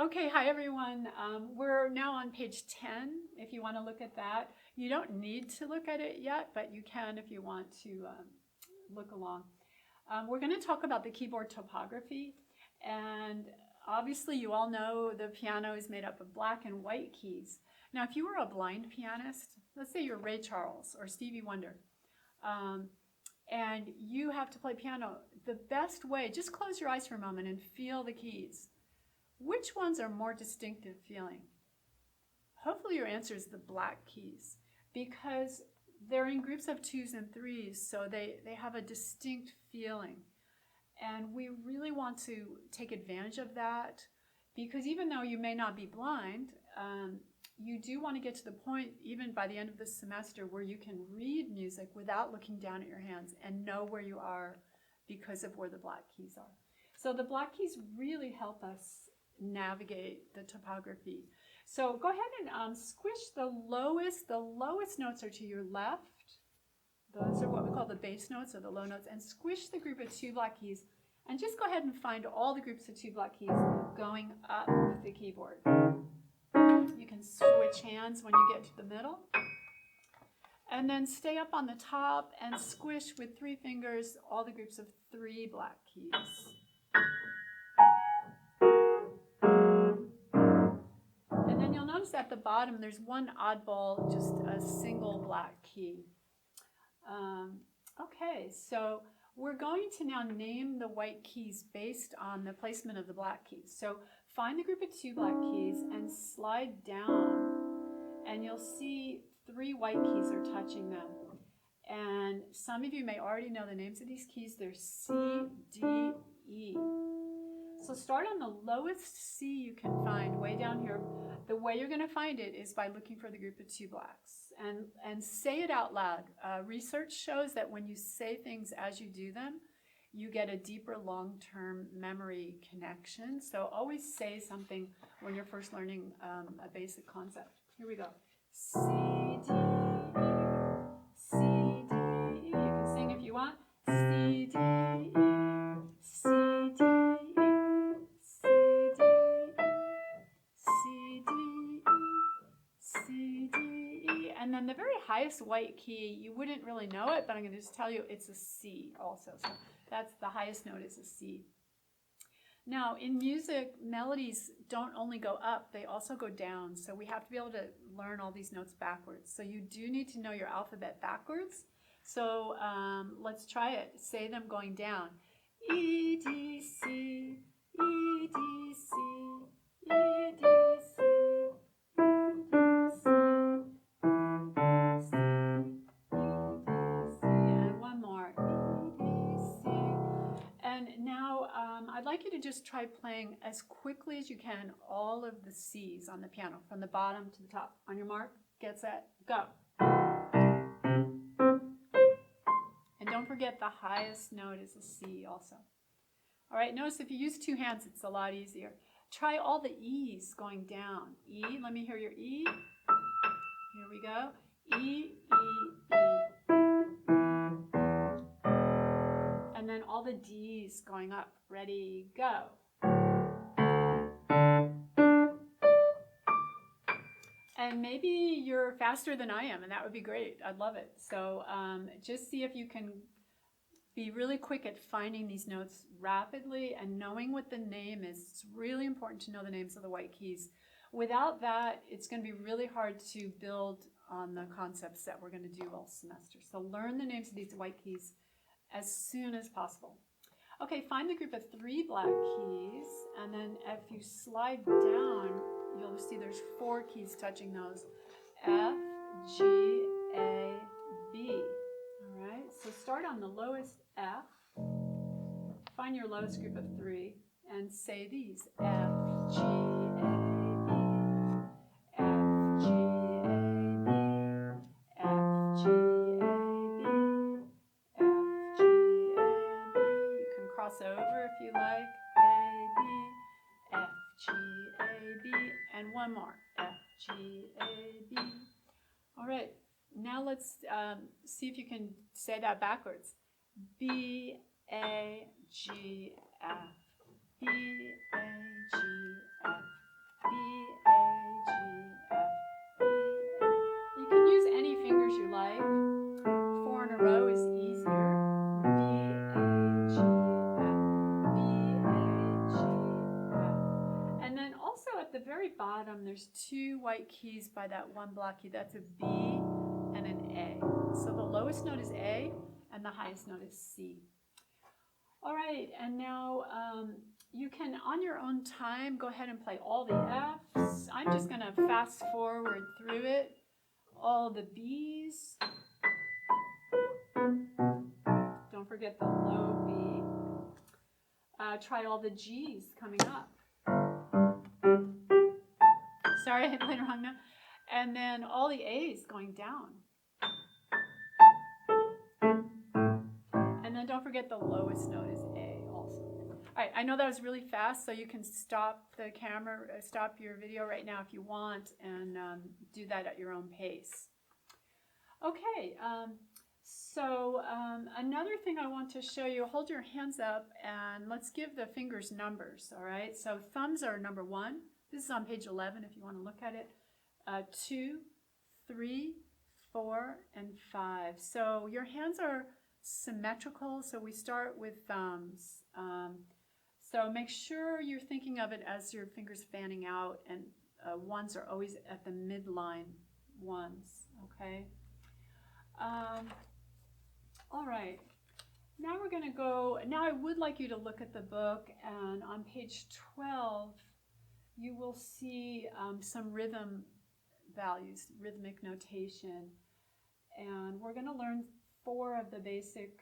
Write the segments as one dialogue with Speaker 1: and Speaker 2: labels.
Speaker 1: Okay, hi everyone. We're now on page 10, if you want to look at that. You don't need to look at it yet, but you can if you want to look along. We're going to talk about the keyboard topography, and obviously you all know the piano is made up of black and white keys. Now if you were a blind pianist, let's say you're Ray Charles or Stevie Wonder, and you have to play piano, the best way, just close your eyes for a moment and feel the keys. Which ones are more distinctive feeling? Hopefully your answer is the black keys, because they're in groups of 2s and 3s, so they have a distinct feeling. And we really want to take advantage of that, because even though you may not be blind, you do want to get to the point, even by the end of the semester, where you can read music without looking down at your hands and know where you are because of where the black keys are. So the black keys really help us navigate the topography. So go ahead and squish the lowest notes are to your left. Those are what we call the bass notes or the low notes, and squish the group of 2 black keys, and just go ahead and find all the groups of 2 black keys going up the keyboard. You can switch hands when you get to the middle, and then stay up on the top and squish with 3 fingers all the groups of 3 black keys. Notice at the bottom there's one oddball, just a single black key. Okay, so we're going to now name the white keys based on the placement of the black keys. So find the group of 2 black keys and slide down, and you'll see 3 white keys are touching them. And some of you may already know the names of these keys. They're C, D, E. So start on the lowest C you can find, way down here. The way you're going to find it is by looking for the group of 2 blacks and say it out loud. Research shows that when you say things as you do them, you get a deeper long-term memory connection. So always say something when you're first learning a basic concept. Here we go. C, D, E, C, D, E. You can sing if you want. C, D, E, C, D, E, C, D, E, C, D, E, C, D, E. And then the very highest white key, you wouldn't really know it, but I'm going to just tell you it's a C also. So that's the highest note is a C. Now in music, melodies don't only go up, they also go down. So we have to be able to learn all these notes backwards. So you do need to know your alphabet backwards. So let's try it. Say them going down. E, D, C, E, D, C, E, D, C, E, D, C, and one more. E, D, C. And now I'd like you to just try playing as quickly as you can all of the C's on the piano, from the bottom to the top. On your mark, get set, go. And don't forget the highest note is a C also. All right, notice if you use 2 hands, it's a lot easier. Try all the E's going down. E, let me hear your E. Here we go. E, E, E. And then all the D's going up. Ready, go. And maybe you're faster than I am, and that would be great. I'd love it. So just see if you can be really quick at finding these notes rapidly and knowing what the name is. It's really important to know the names of the white keys. Without that, it's going to be really hard to build on the concepts that we're going to do all semester. So learn the names of these white keys as soon as possible. Okay, find the group of 3 black keys, and then if you slide down, you'll see there's 4 keys touching those. F, G, A, B. All right, so start on the lowest F, find your lowest group of 3, and say these. F, G, A, B, F, G, A, B, F, G, A, B, F, G, A, B. You can cross over if you like. A, B, F, G, A, B, and one more. F, G, A, B. All right. Now let's see if you can say that backwards. B, A, G, F. B, A, G, F. at the very bottom, there's two white keys by that one black key. That's a B and an A. So the lowest note is A and the highest note is C. All right, and now you can, on your own time, go ahead and play all the Fs. I'm just going to fast forward through it. All the Bs. Don't forget the low B. Try all the G's coming up. Sorry, I played wrong note. And then all the A's going down. And then don't forget the lowest note is A also. All right, I know that was really fast, so you can stop the camera, stop your video right now if you want, and do that at your own pace. Okay, another thing I want to show you, hold your hands up and let's give the fingers numbers, all right? So thumbs are number 1. This is on page 11 if you want to look at it. 2, 3, 4, and 5. So your hands are symmetrical, so we start with thumbs. So make sure you're thinking of it as your fingers fanning out, and ones are always at the midline ones, okay? All right, now we're going to go, now I would like you to look at the book, and on page 12 you will see some rhythm values, rhythmic notation, and we're going to learn 4 of the basic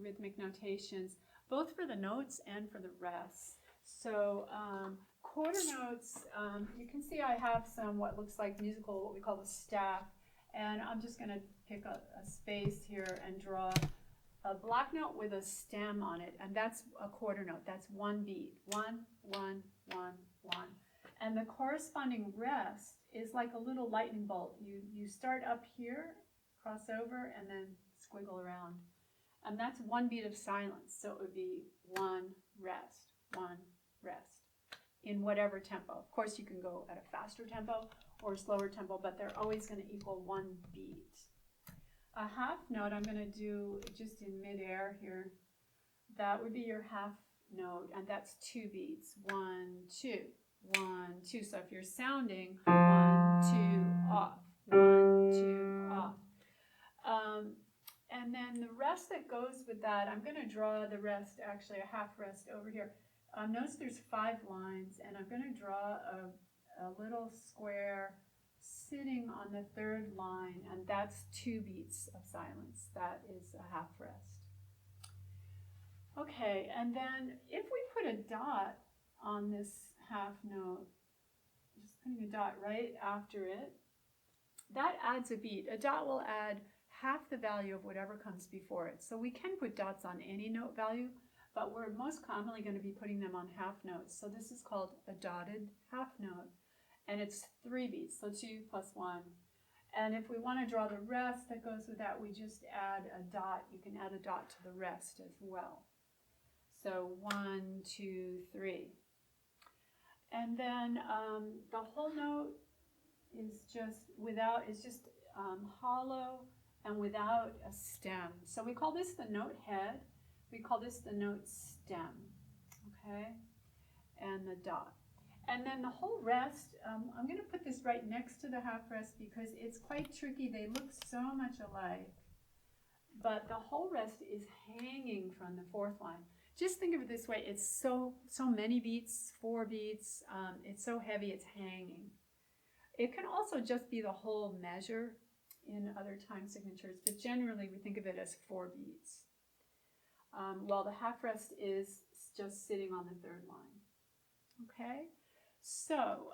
Speaker 1: rhythmic notations, both for the notes and for the rest. So quarter notes, you can see I have some what looks like musical, what we call the staff, and I'm just going to pick a space here and draw a black note with a stem on it, and that's a quarter note. That's 1 beat, 1, 1, 1, 1. And the corresponding rest is like a little lightning bolt. You start up here, cross over, and then squiggle around. And that's 1 beat of silence. So it would be 1, rest, 1, rest, in whatever tempo. Of course, you can go at a faster tempo or a slower tempo, but they're always going to equal 1 beat. A half note I'm going to do just in midair here. That would be your half note, and that's 2 beats. 1, 2, 1, 2. So if you're sounding 1, 2, off, 1, 2, off. And then the rest that goes with that, I'm going to draw the rest, actually a half rest over here. Notice there's 5 lines, and I'm going to draw a little square sitting on the 3rd line, and that's 2 beats of silence. That is a half rest. Okay, and then if we put a dot on this half note, just putting a dot right after it, that adds a beat. A dot will add half the value of whatever comes before it. So we can put dots on any note value, but we're most commonly going to be putting them on half notes. So this is called a dotted half note, and it's 3 beats, so 2 plus 1. And if we want to draw the rest that goes with that, we just add a dot. You can add a dot to the rest as well. So 1, 2, 3. And then the whole note is just hollow and without a stem. So we call this the note head. We call this the note stem, okay? And the dot. And then the whole rest, I'm going to put this right next to the half rest because it's quite tricky. They look so much alike. But the whole rest is hanging from the 4th line. Just think of it this way. It's so many beats, 4 beats. It's so heavy, it's hanging. It can also just be the whole measure in other time signatures, but generally we think of it as 4 beats. While the half rest is just sitting on the 3rd line. Okay, so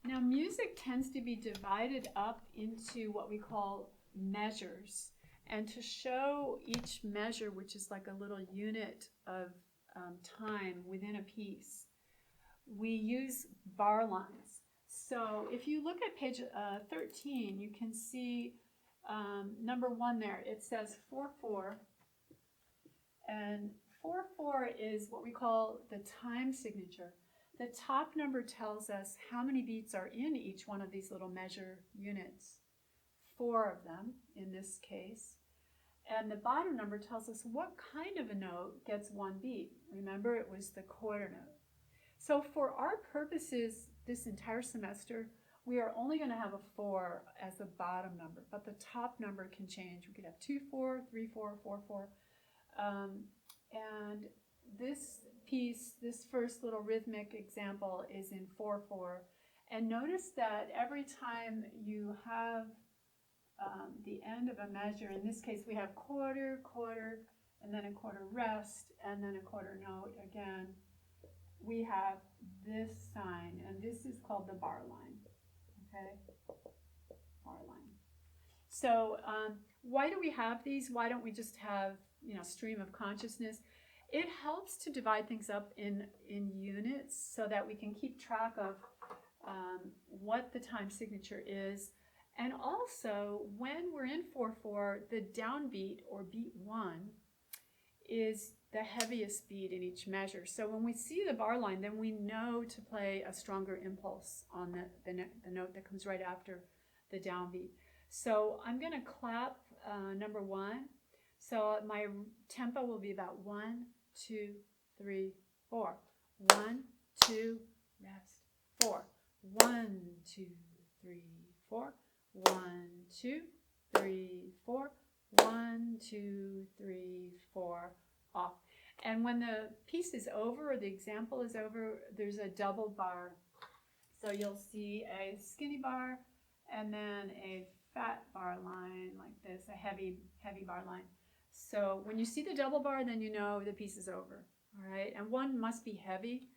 Speaker 1: now music tends to be divided up into what we call measures. And to show each measure, which is like a little unit of time within a piece, we use bar lines. So if you look at page 13, you can see number 1 there. It says 4/4, and 4/4 is what we call the time signature. The top number tells us how many beats are in each one of these little measure units. 4 of them in this case. And the bottom number tells us what kind of a note gets 1 beat. Remember, it was the quarter note. So for our purposes this entire semester, we are only going to have a 4 as the bottom number, but the top number can change. We could have 2, 4, 3, 4, 4, 4. And this piece, this first little rhythmic example is in 4, 4. And notice that every time you have the end of a measure, in this case we have quarter, quarter, and then a quarter rest, and then a quarter note again, we have this sign, and this is called the bar line, okay? Bar line. So why do we have these? Why don't we just have, you know, stream of consciousness? It helps to divide things up in units so that we can keep track of what the time signature is. And also, when we're in 4/4, the downbeat, or beat 1, is the heaviest beat in each measure. So when we see the bar line, then we know to play a stronger impulse on the note that comes right after the downbeat. So I'm going to clap number 1. So my tempo will be about 1, 2, 3, 4. 1, 2, rest, 4. 1, 2, 3, 4. 1, 2, 3, 4. 1, 2, 3, 4, off. And when the piece is over, or the example is over, there's a double bar. So you'll see a skinny bar and then a fat bar line like this, a heavy bar line. So when you see the double bar, then you know the piece is over. All right, and one must be heavy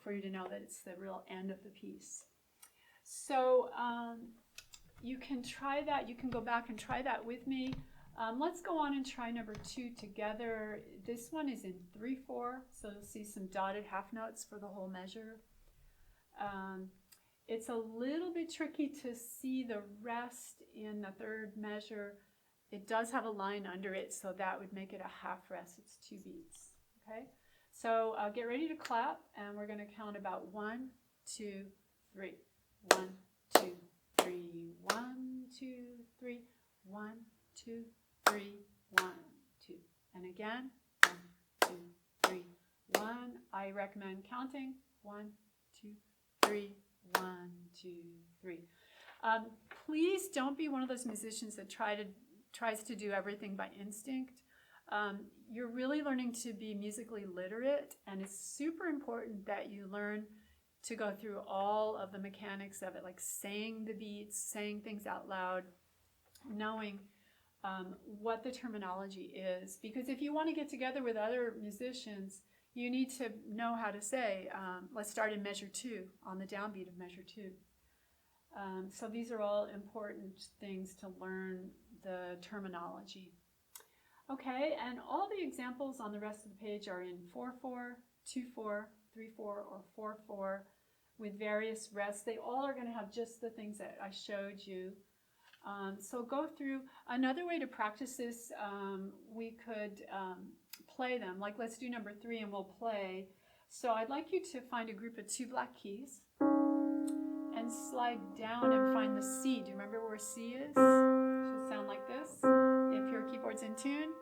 Speaker 1: for you to know that it's the real end of the piece. So you can try that. You can go back and try that with me. Let's go on and try number 2 together. This one is in 3/4, so you'll see some dotted half notes for the whole measure. It's a little bit tricky to see the rest in the third measure. It does have a line under it, so that would make it a half rest. It's 2 beats. Okay, so get ready to clap, and we're going to count about 1, 2, 3. 1, 2, 3. 1, 2, 3. 1, 2, 3. 1, 2. And again, 1, 2, 3. 1. I recommend counting 1, 2, 3. 1, 2, 3. Please don't be one of those musicians that tries to do everything by instinct. You're really learning to be musically literate, and it's super important that you learn to go through all of the mechanics of it, like saying the beats, saying things out loud, knowing what the terminology is. Because if you want to get together with other musicians, you need to know how to say, let's start in measure 2, on the downbeat of measure 2. So these are all important things to learn the terminology. Okay, and all the examples on the rest of the page are in 4/4, 2/4, 3/4, or 4/4 with various rests. They all are going to have just the things that I showed you. So go through. Another way to practice this, we could play them. Like, let's do number 3 and we'll play. So I'd like you to find a group of 2 black keys and slide down and find the C. Do you remember where C is? It should sound like this if your keyboard's in tune.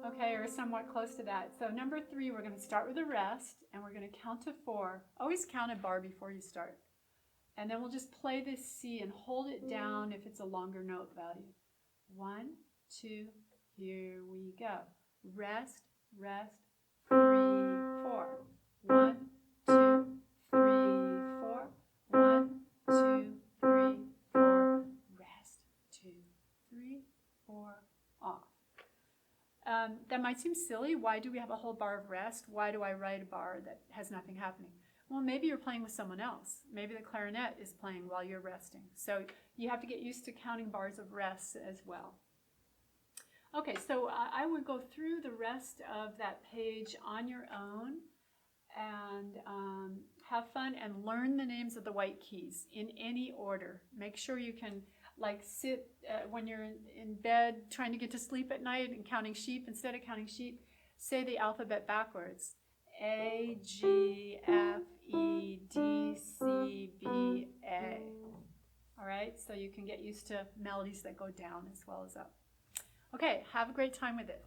Speaker 1: Okay, or somewhat close to that. So number 3, we're going to start with a rest, and we're going to count to 4. Always count a bar before you start. And then we'll just play this C and hold it down if it's a longer note value. 1, 2, here we go. Rest, rest, 3, 4. 1, 2, 3, 4. 1, 2, 3, 4. Rest, 2, 3, 4, off. That might seem silly. Why do we have a whole bar of rest? Why do I write a bar that has nothing happening? Well, maybe you're playing with someone else. Maybe the clarinet is playing while you're resting. So you have to get used to counting bars of rest as well. Okay, so I would go through the rest of that page on your own and have fun and learn the names of the white keys in any order. Make sure you can sit when you're in bed trying to get to sleep at night and counting sheep. Instead of counting sheep, say the alphabet backwards. A, G, F, E, D, C, B, A. All right, so you can get used to melodies that go down as well as up. Okay, have a great time with it.